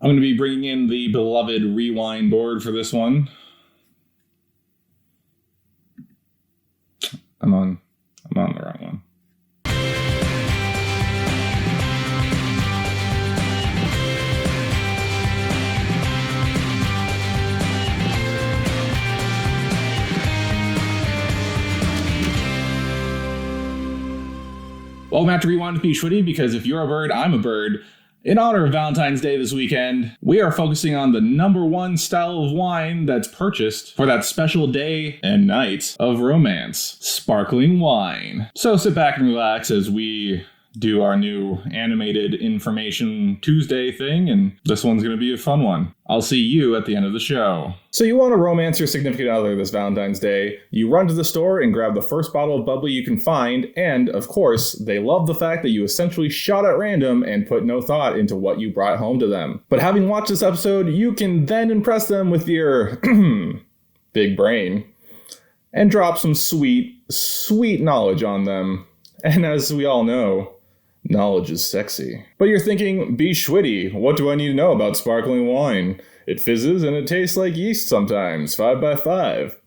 I'm going to be bringing in the beloved rewind board for this one. I'm on the wrong one. Welcome back to Rewind with bschwitty, because if you're a bird, I'm a bird. In honor of Valentine's Day this weekend, we are focusing on the number one style of wine that's purchased for that special day and night of romance, sparkling wine. So sit back and relax as we do our new animated Information Tuesday thing, and this one's going to be a fun one. I'll see you at the end of the show. So you want to romance your significant other this Valentine's Day. You run to the store and grab the first bottle of bubbly you can find, and, of course, they love the fact that you essentially shot at random and put no thought into what you brought home to them. But having watched this episode, you can then impress them with your big brain and drop some sweet, sweet knowledge on them. And as we all know, knowledge is sexy. But you're thinking, bschwitty, what do I need to know about sparkling wine? It fizzes and it tastes like yeast sometimes, 5 by 5.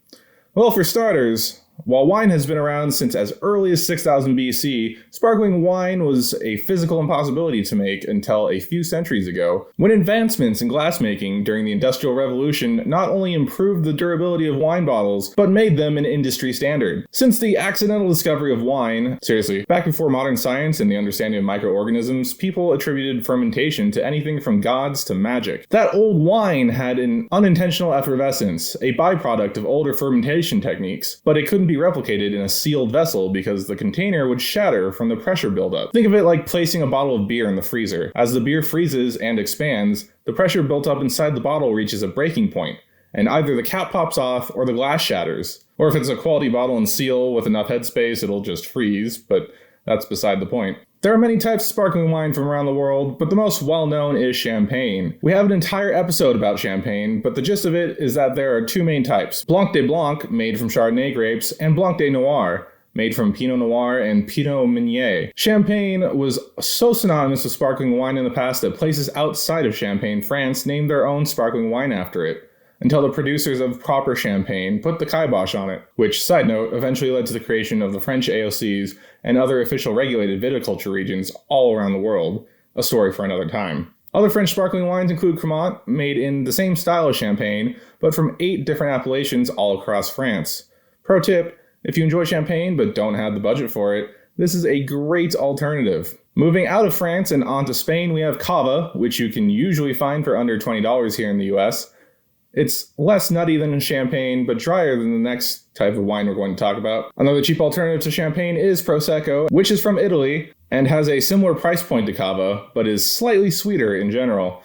Well, for starters, while wine has been around since as early as 6000 BC, sparkling wine was a physical impossibility to make until a few centuries ago, when advancements in glassmaking during the Industrial Revolution not only improved the durability of wine bottles, but made them an industry standard. Since the accidental discovery of wine, seriously, back before modern science and the understanding of microorganisms, people attributed fermentation to anything from gods to magic. That old wine had an unintentional effervescence, a byproduct of older fermentation techniques, but it couldn't be replicated in a sealed vessel because the container would shatter from the pressure buildup. Think of it like placing a bottle of beer in the freezer. As the beer freezes and expands, the pressure built up inside the bottle reaches a breaking point, and either the cap pops off or the glass shatters. Or if it's a quality bottle and seal with enough headspace, it'll just freeze, but that's beside the point. There are many types of sparkling wine from around the world, but the most well-known is champagne. We have an entire episode about champagne, but the gist of it is that there are two main types: Blanc de Blanc, made from Chardonnay grapes, and Blanc de Noir, made from Pinot Noir and Pinot Meunier. Champagne was so synonymous with sparkling wine in the past that places outside of Champagne, France, named their own sparkling wine after it, until the producers of proper champagne put the kibosh on it, which, side note, eventually led to the creation of the French AOCs and other official regulated viticulture regions all around the world, a story for another time. Other French sparkling wines include Cremant, made in the same style as champagne, but from 8 different appellations all across France. Pro tip, if you enjoy champagne but don't have the budget for it, this is a great alternative. Moving out of France and onto Spain, we have Cava, which you can usually find for under $20 here in the US. It's less nutty than champagne, but drier than the next type of wine we're going to talk about. Another cheap alternative to champagne is Prosecco, which is from Italy and has a similar price point to Cava, but is slightly sweeter in general.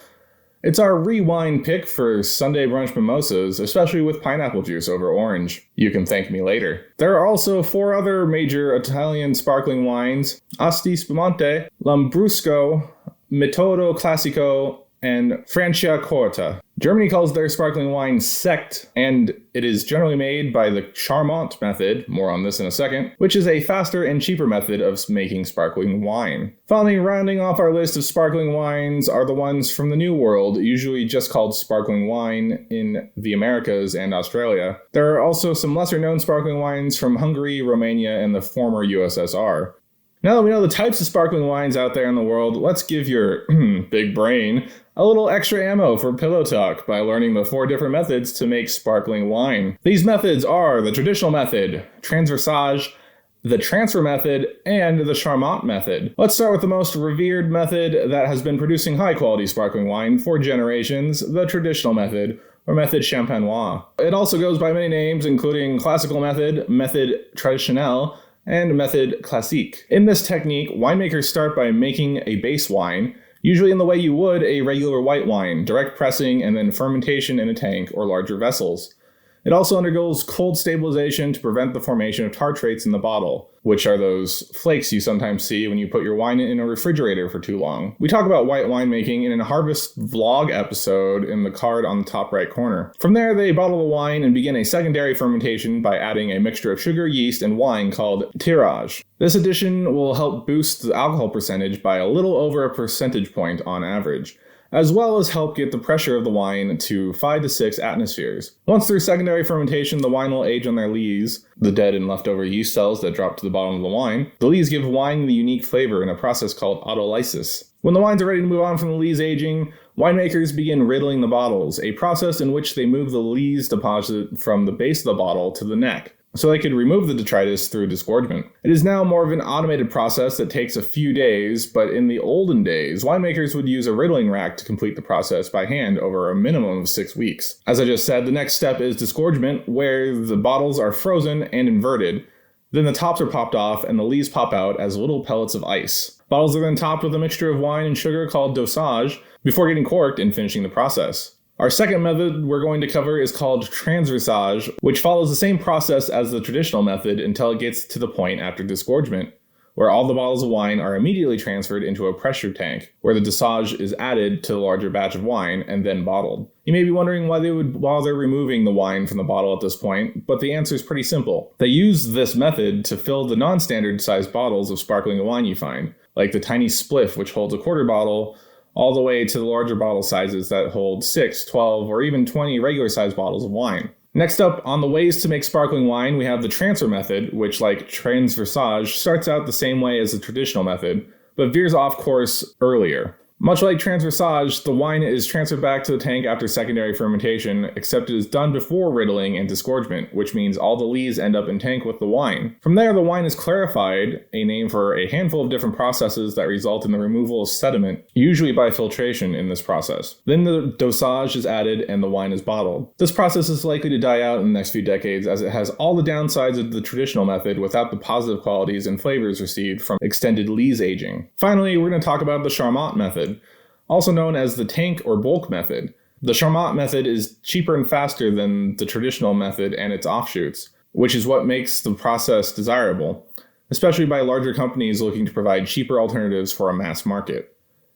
It's our rewind pick for Sunday brunch mimosas, especially with pineapple juice over orange. You can thank me later. There are also 4 other major Italian sparkling wines: Asti Spumante, Lambrusco, Metodo Classico, and Franciacorta. Germany calls their sparkling wine Sekt, and it is generally made by the Charmant method, more on this in a second, which is a faster and cheaper method of making sparkling wine. Finally, rounding off our list of sparkling wines are the ones from the New World, usually just called sparkling wine in the Americas and Australia. There are also some lesser-known sparkling wines from Hungary, Romania, and the former USSR. Now that we know the types of sparkling wines out there in the world, let's give your big brain a little extra ammo for pillow talk by learning the 4 different methods to make sparkling wine. These methods are the traditional method, transversage, the transfer method, and the Charmant method. Let's start with the most revered method that has been producing high-quality sparkling wine for generations, the traditional method, or method champenois. It also goes by many names, including classical method, method traditionnelle, and method classique. In this technique, winemakers start by making a base wine, usually in the way you would a regular white wine, direct pressing and then fermentation in a tank or larger vessels. It also undergoes cold stabilization to prevent the formation of tartrates in the bottle, which are those flakes you sometimes see when you put your wine in a refrigerator for too long. We talk about white winemaking in a Harvest vlog episode in the card on the top right corner. From there, they bottle the wine and begin a secondary fermentation by adding a mixture of sugar, yeast, and wine called tirage. This addition will help boost the alcohol percentage by a little over a percentage point on average. as well as help get the pressure of the wine to 5 to 6 atmospheres. Once through secondary fermentation, the wine will age on their lees, the dead and leftover yeast cells that drop to the bottom of the wine. The lees give wine the unique flavor in a process called autolysis. When the wines are ready to move on from the lees aging, winemakers begin riddling the bottles, a process in which they move the lees deposit from the base of the bottle to the neck, so they could remove the detritus through disgorgement. It is now more of an automated process that takes a few days, but in the olden days, winemakers would use a riddling rack to complete the process by hand over a minimum of 6 weeks. As I just said, the next step is disgorgement, where the bottles are frozen and inverted. Then the tops are popped off and the lees pop out as little pellets of ice. Bottles are then topped with a mixture of wine and sugar called dosage before getting corked and finishing the process. Our second method we're going to cover is called transversage, which follows the same process as the traditional method until it gets to the point after disgorgement, where all the bottles of wine are immediately transferred into a pressure tank, where the dosage is added to the larger batch of wine and then bottled. You may be wondering why they would bother removing the wine from the bottle at this point, but the answer is pretty simple. They use this method to fill the non-standard sized bottles of sparkling wine you find, like the tiny spliff which holds a quarter bottle, all the way to the larger bottle sizes that hold 6, 12, or even 20 regular sized bottles of wine. Next up, on the ways to make sparkling wine, we have the transfer method, which, like transversage, starts out the same way as the traditional method, but veers off course earlier. Much like transversage, the wine is transferred back to the tank after secondary fermentation, except it is done before riddling and disgorgement, which means all the lees end up in tank with the wine. From there, the wine is clarified, a name for a handful of different processes that result in the removal of sediment, usually by filtration in this process. Then the dosage is added and the wine is bottled. This process is likely to die out in the next few decades as it has all the downsides of the traditional method without the positive qualities and flavors received from extended lees aging. Finally, we're going to talk about the Charmat method, also known as the tank or bulk method. The Charmat method is cheaper and faster than the traditional method and its offshoots, which is what makes the process desirable, especially by larger companies looking to provide cheaper alternatives for a mass market.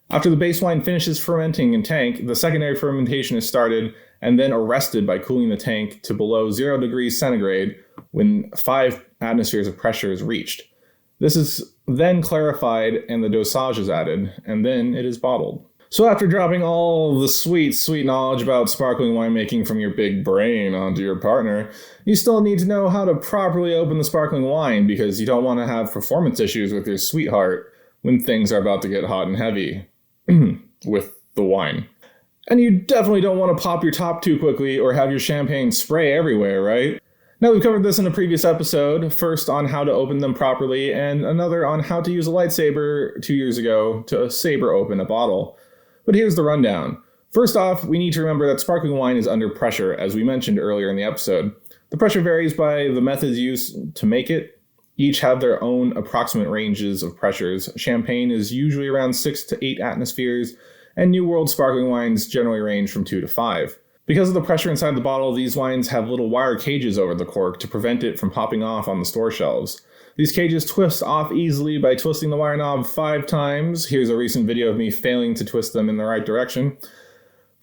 After the base wine finishes fermenting in tank, the secondary fermentation is started and then arrested by cooling the tank to below 0 degrees centigrade when 5 atmospheres of pressure is reached. This is then clarified and the dosage is added, and then it is bottled. So after dropping all the sweet knowledge about sparkling winemaking from your big brain onto your partner, you still need to know how to properly open the sparkling wine because you don't want to have performance issues with your sweetheart when things are about to get hot and heavy with the wine. And you definitely don't want to pop your top too quickly or have your champagne spray everywhere, right? Now, we've covered this in a previous episode, first on how to open them properly and another on how to use a lightsaber 2 years ago to saber open a bottle. But here's the rundown. First off, we need to remember that sparkling wine is under pressure, as we mentioned earlier in the episode. The pressure varies by the methods used to make it. Each have their own approximate ranges of pressures. Champagne is usually around 6 to 8 atmospheres, and New World sparkling wines generally range from 2 to 5. Because of the pressure inside the bottle, these wines have little wire cages over the cork to prevent it from popping off on the store shelves. These cages twist off easily by twisting the wire knob 5 times. Here's a recent video of me failing to twist them in the right direction.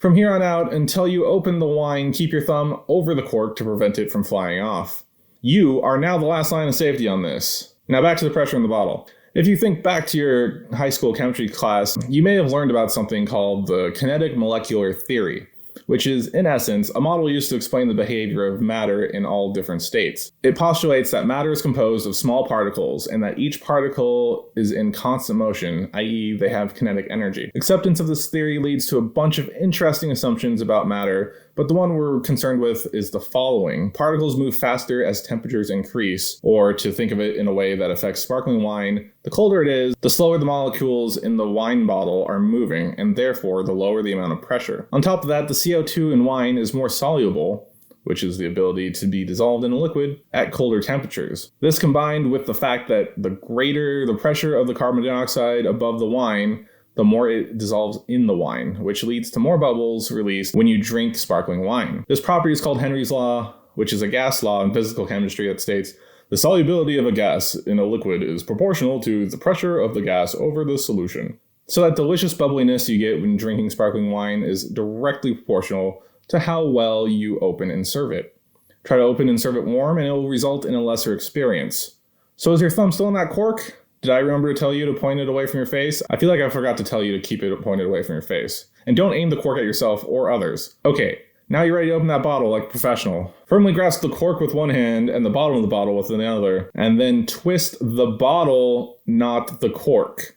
From here on out, until you open the wine, keep your thumb over the cork to prevent it from flying off. You are now the last line of safety on this. Now back to the pressure in the bottle. If you think back to your high school chemistry class, you may have learned about something called the kinetic molecular theory, which is, in essence, a model used to explain the behavior of matter in all different states. It postulates that matter is composed of small particles and that each particle is in constant motion, i.e. they have kinetic energy. Acceptance of this theory leads to a bunch of interesting assumptions about matter, but the one we're concerned with is the following. Particles move faster as temperatures increase, or to think of it in a way that affects sparkling wine, the colder it is, the slower the molecules in the wine bottle are moving, and therefore the lower the amount of pressure. On top of that, the CO2 in wine is more soluble, which is the ability to be dissolved in a liquid, at colder temperatures. This combined with the fact that the greater the pressure of the carbon dioxide above the wine, the more it dissolves in the wine, which leads to more bubbles released when you drink sparkling wine. This property is called Henry's law, which is a gas law in physical chemistry that states, the solubility of a gas in a liquid is proportional to the pressure of the gas over the solution. So that delicious bubbliness you get when drinking sparkling wine is directly proportional to how well you open and serve it. Try to open and serve it warm and it will result in a lesser experience. So is your thumb still in that cork? Did I remember to tell you to point it away from your face? I feel like I forgot to tell you to keep it pointed away from your face. and don't aim the cork at yourself or others. Okay, now you're ready to open that bottle like a professional. Firmly grasp the cork with one hand and the bottom of the bottle with the other, and then twist the bottle, not the cork,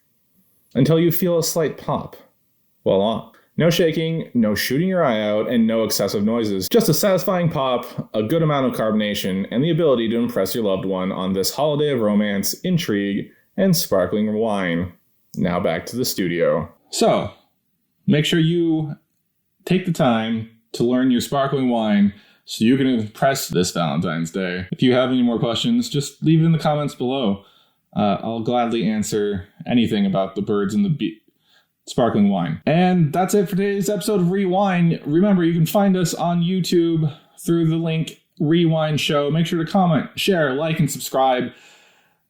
until you feel a slight pop. Voila. No shaking, no shooting your eye out, and no excessive noises. Just a satisfying pop, a good amount of carbonation, and the ability to impress your loved one on this holiday of romance, intrigue, and sparkling wine. Now back to the studio. So, make sure you take the time to learn your sparkling wine so you can impress this Valentine's Day. If you have any more questions, just leave it in the comments below. I'll gladly answer anything about the birds and the sparkling wine. And that's it for today's episode of Rewind. Remember, you can find us on YouTube through the link Rewind Show. Make sure to comment, share, like, and subscribe.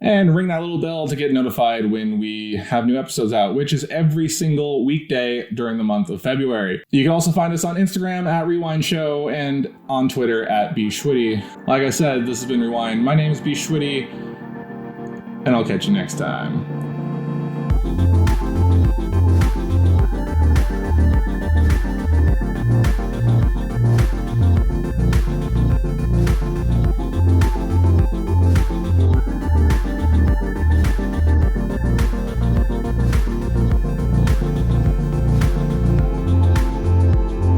And ring that little bell to get notified when we have new episodes out, which is every single weekday during the month of February. You can also find us on Instagram at Rewind Show and on Twitter at bschwitty. Like I said, this has been Rewind. My name is bschwitty, and I'll catch you next time.